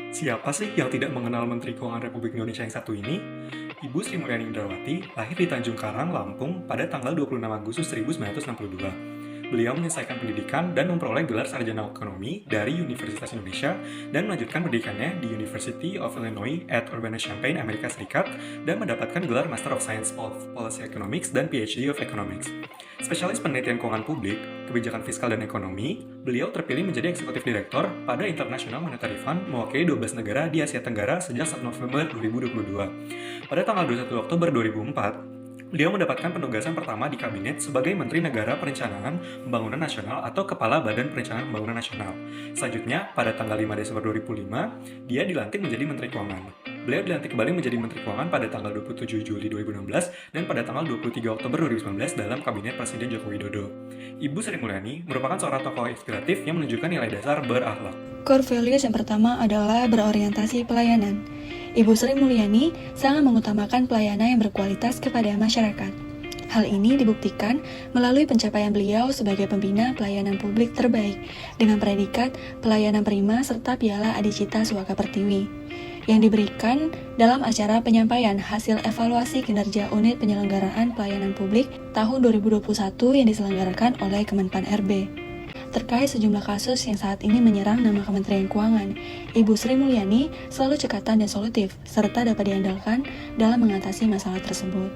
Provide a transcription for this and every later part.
Siapa sih yang tidak mengenal Menteri Keuangan Republik Indonesia yang satu ini? Ibu Sri Mulyani Indrawati lahir di Tanjung Karang, Lampung pada tanggal 26 Agustus 1962. Beliau menyelesaikan pendidikan dan memperoleh gelar sarjana ekonomi dari Universitas Indonesia dan melanjutkan pendidikannya di University of Illinois at Urbana-Champaign, Amerika Serikat dan mendapatkan gelar Master of Science of Policy Economics dan PhD of Economics. Spesialis penelitian keuangan publik, kebijakan fiskal dan ekonomi, beliau terpilih menjadi eksekutif direktur pada International Monetary Fund mewakili 12 negara di Asia Tenggara sejak 1 November 2022. Pada tanggal 21 Oktober 2004, beliau mendapatkan penugasan pertama di kabinet sebagai Menteri Negara Perencanaan Pembangunan Nasional atau Kepala Badan Perencanaan Pembangunan Nasional. Selanjutnya, pada tanggal 5 Desember 2005, dia dilantik menjadi Menteri Keuangan. Beliau dilantik kembali menjadi Menteri Keuangan pada tanggal 27 Juli 2016 dan pada tanggal 23 Oktober 2019 dalam Kabinet Presiden Joko Widodo. Ibu Sri Mulyani merupakan seorang tokoh inspiratif yang menunjukkan nilai dasar berakhlak. Core values yang pertama adalah berorientasi pelayanan. Ibu Sri Mulyani sangat mengutamakan pelayanan yang berkualitas kepada masyarakat. Hal ini dibuktikan melalui pencapaian beliau sebagai pembina pelayanan publik terbaik dengan predikat pelayanan prima serta piala Adicita Suaka Pertiwi yang diberikan dalam acara penyampaian hasil evaluasi kinerja unit penyelenggaraan pelayanan publik tahun 2021 yang diselenggarakan oleh Kemenpan RB. Terkait sejumlah kasus yang saat ini menyerang nama Kementerian Keuangan, Ibu Sri Mulyani selalu cekatan dan solutif, serta dapat diandalkan dalam mengatasi masalah tersebut.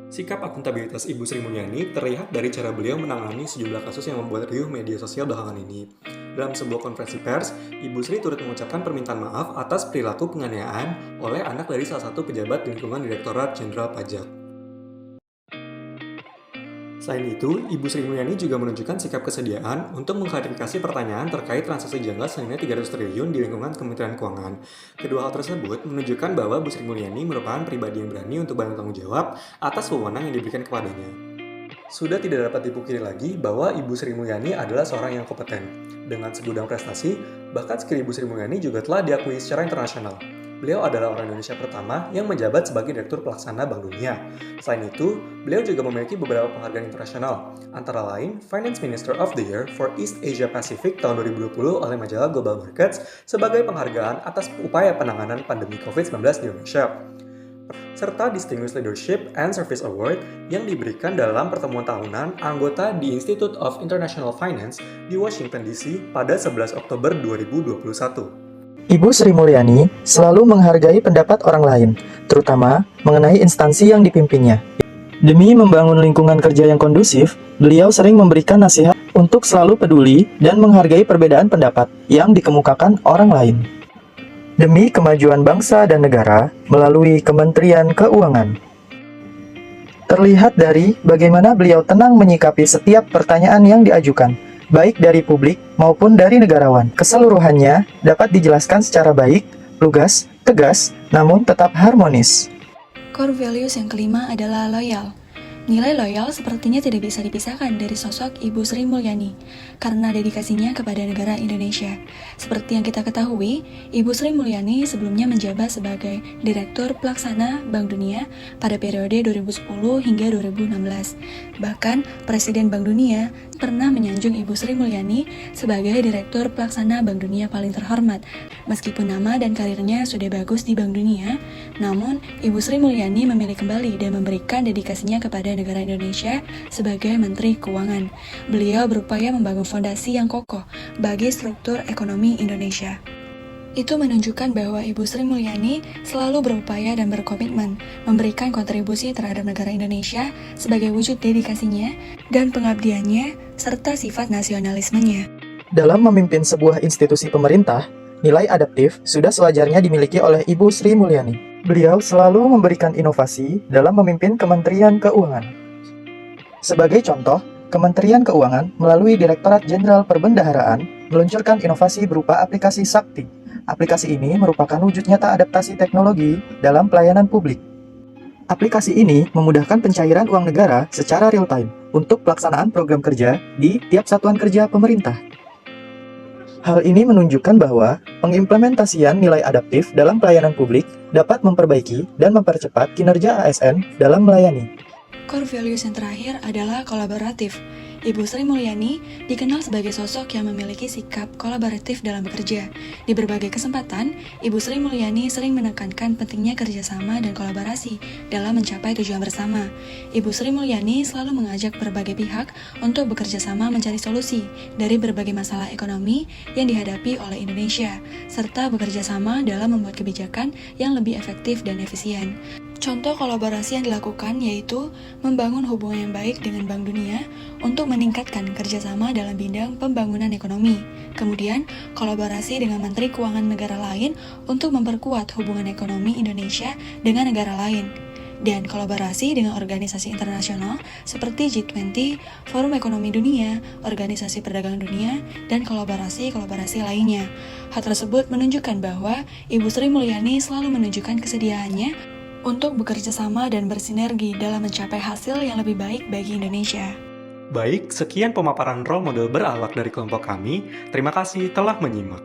Sikap akuntabilitas Ibu Sri Mulyani terlihat dari cara beliau menangani sejumlah kasus yang membuat riuh media sosial belakangan ini. Dalam sebuah konferensi pers, Ibu Sri turut mengucapkan permintaan maaf atas perilaku penganiayaan oleh anak dari salah satu pejabat di lingkungan Direktorat Jenderal Pajak. Selain itu, Ibu Sri Mulyani juga menunjukkan sikap kesediaan untuk mengklarifikasi pertanyaan terkait transaksi janggal senilai 300 triliun di lingkungan Kementerian Keuangan. Kedua hal tersebut menunjukkan bahwa Bu Sri Mulyani merupakan pribadi yang berani untuk bertanggung jawab atas wewenang yang diberikan kepadanya. Sudah tidak dapat dipungkiri lagi bahwa Ibu Sri Mulyani adalah seorang yang kompeten. Dengan segudang prestasi, bahkan skill Ibu Sri Mulyani juga telah diakui secara internasional. Beliau adalah orang Indonesia pertama yang menjabat sebagai Direktur Pelaksana Bank Dunia. Selain itu, beliau juga memiliki beberapa penghargaan internasional, antara lain Finance Minister of the Year for East Asia Pacific tahun 2020 oleh majalah Global Markets sebagai penghargaan atas upaya penanganan pandemi COVID-19 di Indonesia, serta Distinguished Leadership and Service Award yang diberikan dalam pertemuan tahunan anggota di Institute of International Finance di Washington DC pada 11 Oktober 2021. Ibu Sri Mulyani selalu menghargai pendapat orang lain, terutama mengenai instansi yang dipimpinnya. Demi membangun lingkungan kerja yang kondusif, beliau sering memberikan nasihat untuk selalu peduli dan menghargai perbedaan pendapat yang dikemukakan orang lain. Demi kemajuan bangsa dan negara melalui Kementerian Keuangan. Terlihat dari bagaimana beliau tenang menyikapi setiap pertanyaan yang diajukan, baik dari publik maupun dari negarawan. Keseluruhannya dapat dijelaskan secara baik, lugas, tegas, namun tetap harmonis. Core values yang kelima adalah loyal. Nilai loyal sepertinya tidak bisa dipisahkan dari sosok Ibu Sri Mulyani karena dedikasinya kepada negara Indonesia. Seperti yang kita ketahui, Ibu Sri Mulyani sebelumnya menjabat sebagai Direktur Pelaksana Bank Dunia pada periode 2010 hingga 2016. Bahkan, Presiden Bank Dunia pernah menyanjung Ibu Sri Mulyani sebagai Direktur Pelaksana Bank Dunia paling terhormat. Meskipun nama dan karirnya sudah bagus di Bank Dunia, namun Ibu Sri Mulyani memilih kembali dan memberikan dedikasinya kepada negara Indonesia sebagai Menteri Keuangan. Beliau berupaya membangun fondasi yang kokoh bagi struktur ekonomi Indonesia. Itu menunjukkan bahwa Ibu Sri Mulyani selalu berupaya dan berkomitmen memberikan kontribusi terhadap negara Indonesia sebagai wujud dedikasinya dan pengabdiannya serta sifat nasionalismenya. Dalam memimpin sebuah institusi pemerintah, nilai adaptif sudah sewajarnya dimiliki oleh Ibu Sri Mulyani. Beliau selalu memberikan inovasi dalam memimpin Kementerian Keuangan. Sebagai contoh, Kementerian Keuangan melalui Direktorat Jenderal Perbendaharaan meluncurkan inovasi berupa aplikasi Sakti. Aplikasi ini merupakan wujud nyata adaptasi teknologi dalam pelayanan publik. Aplikasi ini memudahkan pencairan uang negara secara real-time untuk pelaksanaan program kerja di tiap satuan kerja pemerintah. Hal ini menunjukkan bahwa pengimplementasian nilai adaptif dalam pelayanan publik dapat memperbaiki dan mempercepat kinerja ASN dalam melayani. Core values yang terakhir adalah kolaboratif. Ibu Sri Mulyani dikenal sebagai sosok yang memiliki sikap kolaboratif dalam bekerja. Di berbagai kesempatan, Ibu Sri Mulyani sering menekankan pentingnya kerjasama dan kolaborasi dalam mencapai tujuan bersama. Ibu Sri Mulyani selalu mengajak berbagai pihak untuk bekerja sama mencari solusi dari berbagai masalah ekonomi yang dihadapi oleh Indonesia, serta bekerja sama dalam membuat kebijakan yang lebih efektif dan efisien. Contoh kolaborasi yang dilakukan yaitu membangun hubungan yang baik dengan Bank Dunia untuk meningkatkan kerjasama dalam bidang pembangunan ekonomi. Kemudian, kolaborasi dengan Menteri Keuangan negara lain untuk memperkuat hubungan ekonomi Indonesia dengan negara lain. Dan kolaborasi dengan organisasi internasional seperti G20, Forum Ekonomi Dunia, Organisasi Perdagangan Dunia, dan kolaborasi-kolaborasi lainnya. Hal tersebut menunjukkan bahwa Ibu Sri Mulyani selalu menunjukkan kesediaannya untuk bekerja sama dan bersinergi dalam mencapai hasil yang lebih baik bagi Indonesia. Baik, sekian pemaparan role model berakhlak dari kelompok kami. Terima kasih telah menyimak.